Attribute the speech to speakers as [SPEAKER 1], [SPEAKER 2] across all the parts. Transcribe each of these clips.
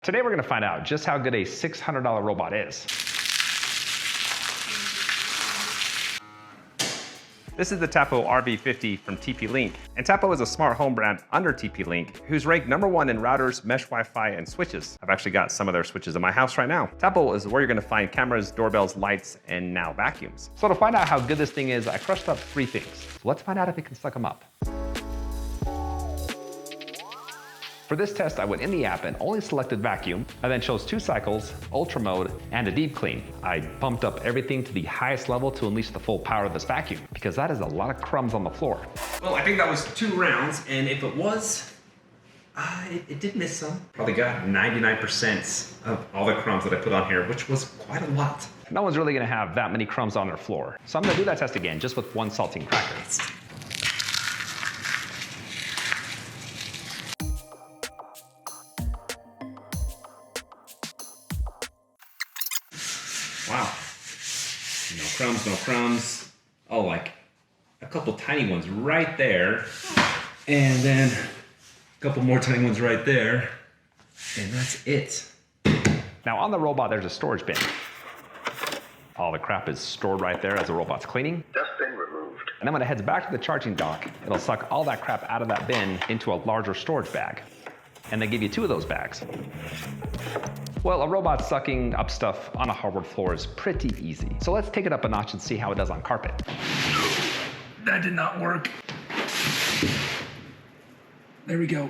[SPEAKER 1] Today we're going to find out just how good a $600 robot is. This is the Tapo RV50 from TP-Link. And Tapo is a smart home brand under TP-Link who's ranked #1 in routers, mesh Wi-Fi, and switches. I've actually got some of their switches in my house right now. Tapo is where you're going to find cameras, doorbells, lights, and now vacuums. So to find out how good this thing is, I crushed up 3 things. So let's find out if it can suck them up. For this test, I went in the app and only selected vacuum. I then chose 2 cycles, ultra mode, and a deep clean. I bumped up everything to the highest level to unleash the full power of this vacuum, because that is a lot of crumbs on the floor. Well, I think that was 2 rounds, and if it was, it did miss some. Probably got 99% of all the crumbs that I put on here, which was quite a lot. No one's really gonna have that many crumbs on their floor. So I'm gonna do that test again, just with 1 saltine cracker. Wow, no crumbs. Oh, like a couple tiny ones right there. And then a couple more tiny ones right there. And that's it. Now on the robot, there's a storage bin. All the crap is stored right there as the robot's cleaning.
[SPEAKER 2] Just been removed.
[SPEAKER 1] And then when it heads back to the charging dock, it'll suck all that crap out of that bin into a larger storage bag. And they give you 2 of those bags. Well, a robot sucking up stuff on a hardwood floor is pretty easy. So let's take it up a notch and see how it does on carpet. That did not work. There we go.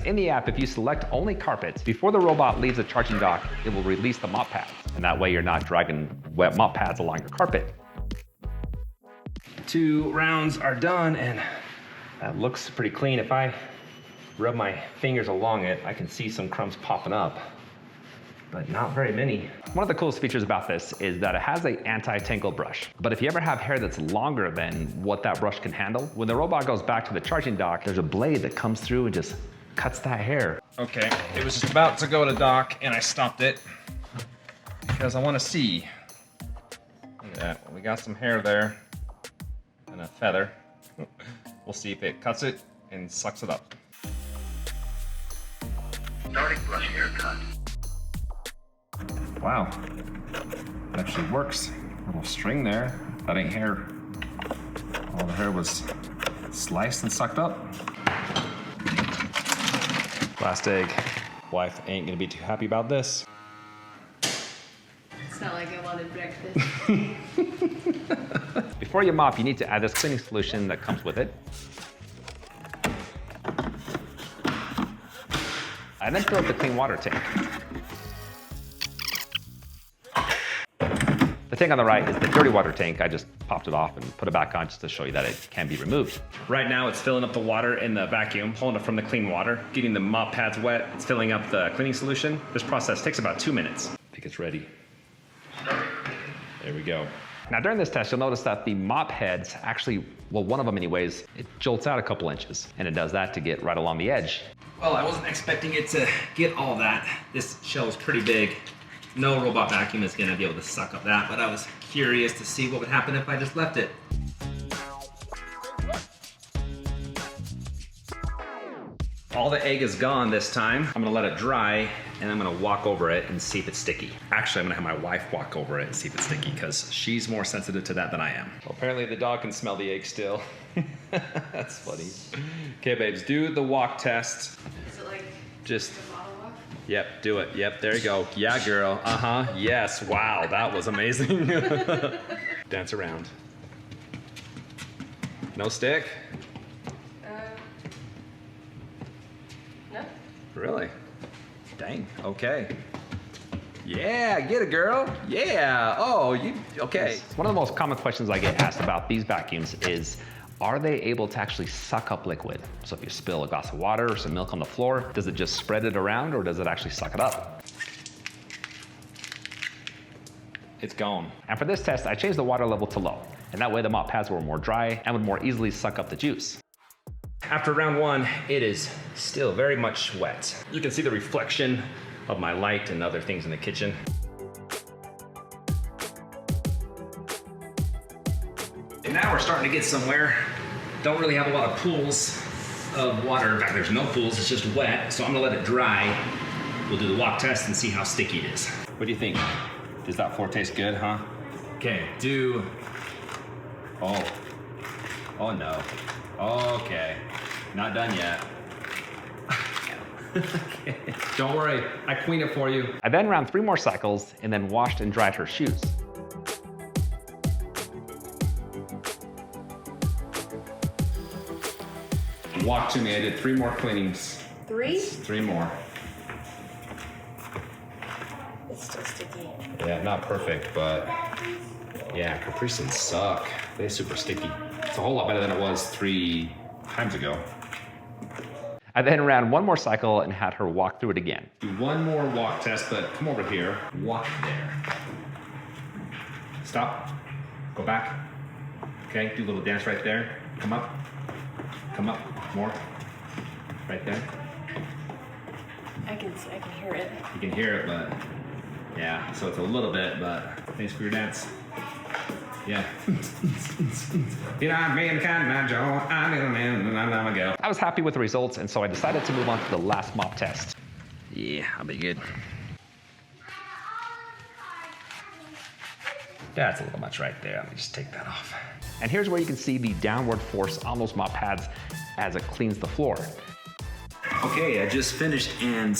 [SPEAKER 1] In the app, if you select only carpets, before the robot leaves the charging dock, it will release the mop pads. And that way you're not dragging wet mop pads along your carpet. 2 rounds are done, and that looks pretty clean. If I rub my fingers along it, I can see some crumbs popping up, but not very many. One of the coolest features about this is that it has an anti-tangle brush. But if you ever have hair that's longer than what that brush can handle, when the robot goes back to the charging dock, there's a blade that comes through and just cuts that hair. Okay, it was just about to go to dock and I stopped it because I want to see. Look at that, we got some hair there and a feather. We'll see if it cuts it and sucks it up.
[SPEAKER 2] Starting brush haircut.
[SPEAKER 1] Wow, actually works. Little string there. That ain't hair. All the hair was sliced and sucked up. Last egg. Wife ain't gonna be too happy about this.
[SPEAKER 3] It's not like I wanted breakfast.
[SPEAKER 1] Before you mop, you need to add this cleaning solution that comes with it. And then fill up the clean water tank. The tank on the right is the dirty water tank. I just popped it off and put it back on just to show you that it can be removed. Right now it's filling up the water in the vacuum, pulling it from the clean water, getting the mop pads wet. It's filling up the cleaning solution. This process takes about 2 minutes. I think it's ready. There we go. Now during this test, you'll notice that the mop heads actually, well, one of them anyways, it jolts out a couple inches, and it does that to get right along the edge. Well, I wasn't expecting it to get all that. This shell is pretty big. No robot vacuum is gonna be able to suck up that, but I was curious to see what would happen if I just left it. All the egg is gone this time. I'm gonna let it dry and I'm gonna walk over it and see if it's sticky. Actually, I'm gonna have my wife walk over it and see if it's sticky because she's more sensitive to that than I am. Well, apparently the dog can smell the egg still. That's funny. Okay, babes, do the walk test.
[SPEAKER 3] Is it like
[SPEAKER 1] just
[SPEAKER 3] a bottle walk?
[SPEAKER 1] Yep, do it. Yep, there you go. Yeah, girl. Uh-huh. Yes. Wow, that was amazing. Dance around. No stick?
[SPEAKER 3] No.
[SPEAKER 1] Really? Dang. Okay. Yeah, get it, girl. Yeah. Oh, you, okay. One of the most common questions I get asked about these vacuums is, are they able to actually suck up liquid? So if you spill a glass of water or some milk on the floor, does it just spread it around or does it actually suck it up? It's gone. And for this test, I changed the water level to low. And that way the mop pads were more dry and would more easily suck up the juice. After round 1, it is still very much wet. You can see the reflection of my light and other things in the kitchen. And now we're starting to get somewhere. don't really have a lot of pools of water. In fact, there's no pools, it's just wet. So I'm gonna let it dry. We'll do the walk test and see how sticky it is. What do you think? Does that floor taste good, huh? Okay, oh no. Okay, not done yet. Okay. Don't worry, I cleaned it for you. I then ran 3 more cycles and then washed and dried her shoes. Walk to me, I did 3 more cleanings.
[SPEAKER 3] 3?
[SPEAKER 1] 3 more.
[SPEAKER 3] It's still sticky.
[SPEAKER 1] Yeah, not perfect, but yeah, Capricins suck. They're super sticky. It's a whole lot better than it was 3 times ago. I then ran 1 more cycle and had her walk through it again. Do 1 more walk test, but come over here. Walk there. Stop. Go back. Okay, do a little dance right there. Come up. Come up. More. Right there.
[SPEAKER 3] I can hear it.
[SPEAKER 1] You can hear it, but yeah, so it's a little bit, but thanks for your dance. Yeah. I was happy with the results, and so I decided to move on to the last mop test. Yeah, I'll be good. That's a little much right there. Let me just take that off. And here's where you can see the downward force on those mop pads as it cleans the floor. Okay, I just finished, and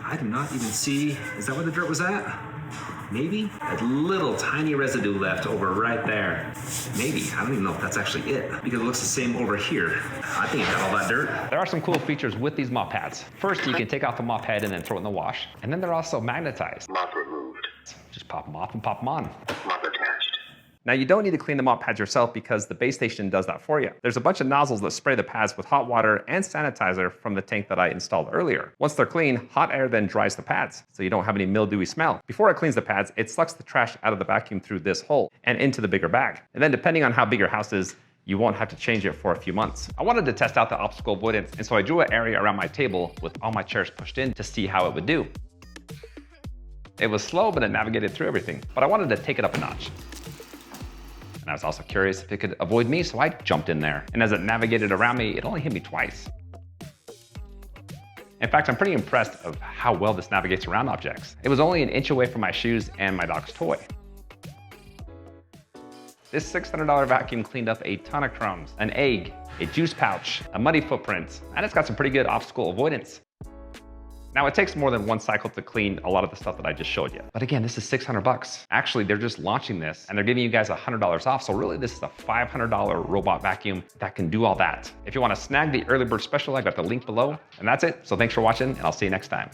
[SPEAKER 1] I do not even see, is that where the dirt was at? Maybe a little tiny residue left over right there. Maybe, I don't even know if that's actually it, because it looks the same over here. I think it got all that dirt. There are some cool features with these mop pads. First, you can take off the mop head and then throw it in the wash. And then they're also magnetized.
[SPEAKER 2] Mop removed.
[SPEAKER 1] Just pop them off and pop them on.
[SPEAKER 2] Mop attached.
[SPEAKER 1] Now you don't need to clean the mop pads yourself because the base station does that for you. There's a bunch of nozzles that spray the pads with hot water and sanitizer from the tank that I installed earlier. Once they're clean, hot air then dries the pads, so you don't have any mildewy smell. Before it cleans the pads, it sucks the trash out of the vacuum through this hole and into the bigger bag. And then depending on how big your house is, you won't have to change it for a few months. I wanted to test out the obstacle avoidance, and so I drew an area around my table with all my chairs pushed in to see how it would do. It was slow, but it navigated through everything. But I wanted to take it up a notch. And I was also curious if it could avoid me, so I jumped in there. And as it navigated around me, it only hit me twice. In fact, I'm pretty impressed of how well this navigates around objects. It was only an inch away from my shoes and my dog's toy. This $600 vacuum cleaned up a ton of crumbs, an egg, a juice pouch, a muddy footprint, and it's got some pretty good obstacle avoidance. Now it takes more than 1 cycle to clean a lot of the stuff that I just showed you. But again, this is 600 bucks. Actually, they're just launching this and they're giving you guys $100 off. So really this is a $500 robot vacuum that can do all that. If you want to snag the early bird special, I got the link below. And that's it. So thanks for watching and I'll see you next time.